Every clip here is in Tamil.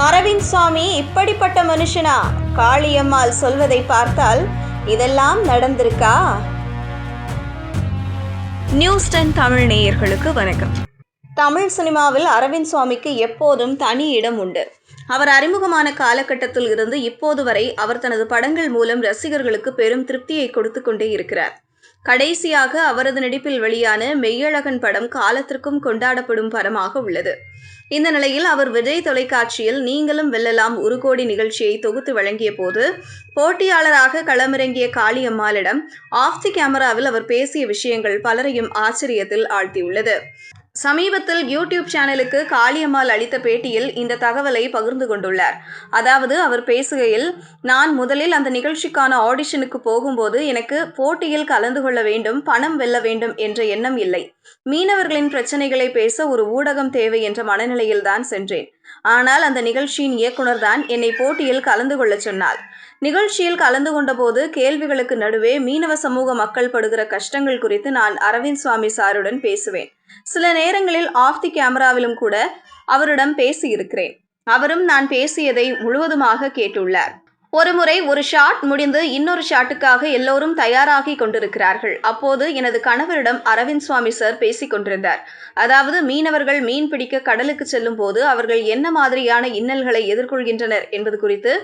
அரவிந்த் சாமி இப்படிப்பட்ட மனுஷனா? காளியம்மாள் சொல்வதை பார்த்தால் இதெல்லாம் நடந்திருக்கா? நியூஸ் 10 தமிழ் நேயர்களுக்கு வணக்கம். தமிழ் சினிமாவில் அரவிந்த் சுவாமிக்கு எப்போதும் தனி இடம் உண்டு. அவர் அறிமுகமான காலகட்டத்தில் இருந்து இப்போது வரை அவர் தனது படங்கள் மூலம் ரசிகர்களுக்கு பெரும் திருப்தியை கொடுத்து கொண்டே இருக்கிறார். கடைசியாக அவரது நடிப்பில் வெளியான மெய்யழகன் படம் காலத்திற்கும் கொண்டாடப்படும் படமாக உள்ளது. இந்த நிலையில் அவர் விஜய் தொலைக்காட்சியில் நீங்களும் வெல்லலாம் 1 கோடி நிகழ்ச்சியை தொகுத்து வழங்கிய போது போட்டியாளராக களமிறங்கிய காளியம்மாளிடம் ஆஃப் தி கேமராவில் அவர் பேசிய விஷயங்கள் பலரையும் ஆச்சரியத்தில் ஆழ்த்தியுள்ளது. சமீபத்தில் யூடியூப் சேனலுக்கு காளியம்மாள் அளித்த பேட்டியில் இந்த தகவலை பகிர்ந்து கொண்டுள்ளார். அதாவது அவர் பேசுகையில், நான் முதலில் அந்த நிகழ்ச்சிக்கான ஆடிஷனுக்கு போகும்போது எனக்கு போட்டியில் கலந்து கொள்ள வேண்டும், பணம் வெல்ல வேண்டும் என்ற எண்ணம் இல்லை. மீனவர்களின் பிரச்சனைகளை பேச ஒரு ஊடகம் தேவை என்ற மனநிலையில்தான் சென்றேன். ஆனால் அந்த நிகழ்ச்சியின் இயக்குனர் தான் என்னை போட்டியில் கலந்து கொள்ள சொன்னார். நிகழ்ச்சியில் கலந்து கொண்டபோது கேள்விகளுக்கு நடுவே மீனவ சமூக மக்கள் படுகிற கஷ்டங்கள் குறித்து நான் அரவிந்த் சுவாமி சாருடன் பேசுவேன். சில நேரங்களில் ஆஃப் தி கேமராவிலும் கூட அவரிடம் பேசியிருக்கிறேன். அவரும் நான் பேசியதை முழுவதுமாக கேட்டுள்ளார். ஒருமுறை ஒரு ஷாட் முடிந்து இன்னொரு ஷாட்டுக்காக எல்லோரும் தயாராகி கொண்டிருக்கிறார்கள். அப்போது எனது கணவரிடம் அரவிந்த் சுவாமி சார் பேசிக் கொண்டிருந்தார். அதாவது மீனவர்கள் மீன் பிடிக்க கடலுக்கு செல்லும் போது அவர்கள் என்ன மாதிரியான இன்னல்களை எதிர்கொள்கின்றனர் என்பது குறித்து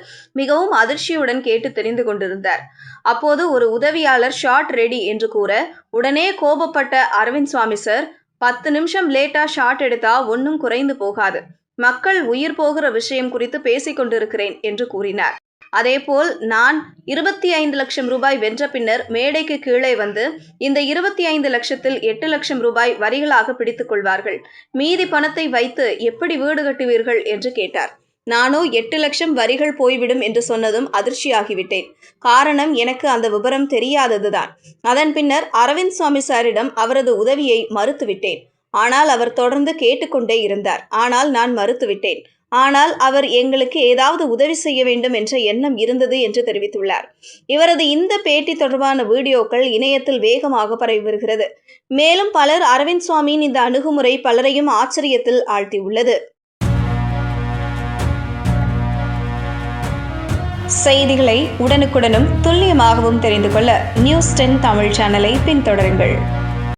மிகவும் அதிர்ச்சியுடன் கேட்டு தெரிந்து கொண்டிருந்தார். அப்போது ஒரு உதவியாளர் ஷாட் ரெடி என்று கூற உடனே கோபப்பட்ட அரவிந்த் சுவாமி சார், 10 நிமிஷம் லேட்டா ஷாட் எடுத்தா ஒன்றும் குறைந்து போகாது, மக்கள் உயிர் போகிற விஷயம் குறித்து பேசிக் கொண்டிருக்கிறேன் என்று கூறினார். அதேபோல் நான் 25 லட்சம் ரூபாய் வென்ற பின்னர் மேடைக்கு கீழே வந்து இந்த 25 லட்சத்தில் 8 லட்சம் ரூபாய் வரிகளாக பிடித்துக் கொள்வார்கள், மீதி பணத்தை வைத்து எப்படி வீடு கட்டுவீர்கள் என்று கேட்டார். நானோ 8 லட்சம் வரிகள் போய்விடும் என்று சொன்னதும் அதிர்ச்சியாகிவிட்டேன். காரணம், எனக்கு அந்த விவரம் தெரியாததுதான். அதன் பின்னர் அரவிந்த் சுவாமி சாரிடம் அவரது உதவியை மறுத்துவிட்டேன். ஆனால் அவர் தொடர்ந்து கேட்டுக்கொண்டே இருந்தார். ஆனால் நான் மறுத்துவிட்டேன். ஆனால் அவர் எங்களுக்கு ஏதாவது உதவி செய்ய வேண்டும் என்ற எண்ணம் இருந்தது என்று தெரிவித்துள்ளார். இவரது இந்த பேட்டி தொடர்பான வீடியோக்கள் இணையத்தில் வேகமாக பரவி வருகிறது. மேலும் பலர் அரவிந்த் சுவாமியின் இந்த அணுகுமுறை பலரையும் ஆச்சரியத்தில் ஆழ்த்தியுள்ளது. செய்திகளை உடனுக்குடனும் துல்லியமாகவும் தெரிந்து கொள்ள நியூஸ் 10 தமிழ் சேனலை பின்தொடருங்கள்.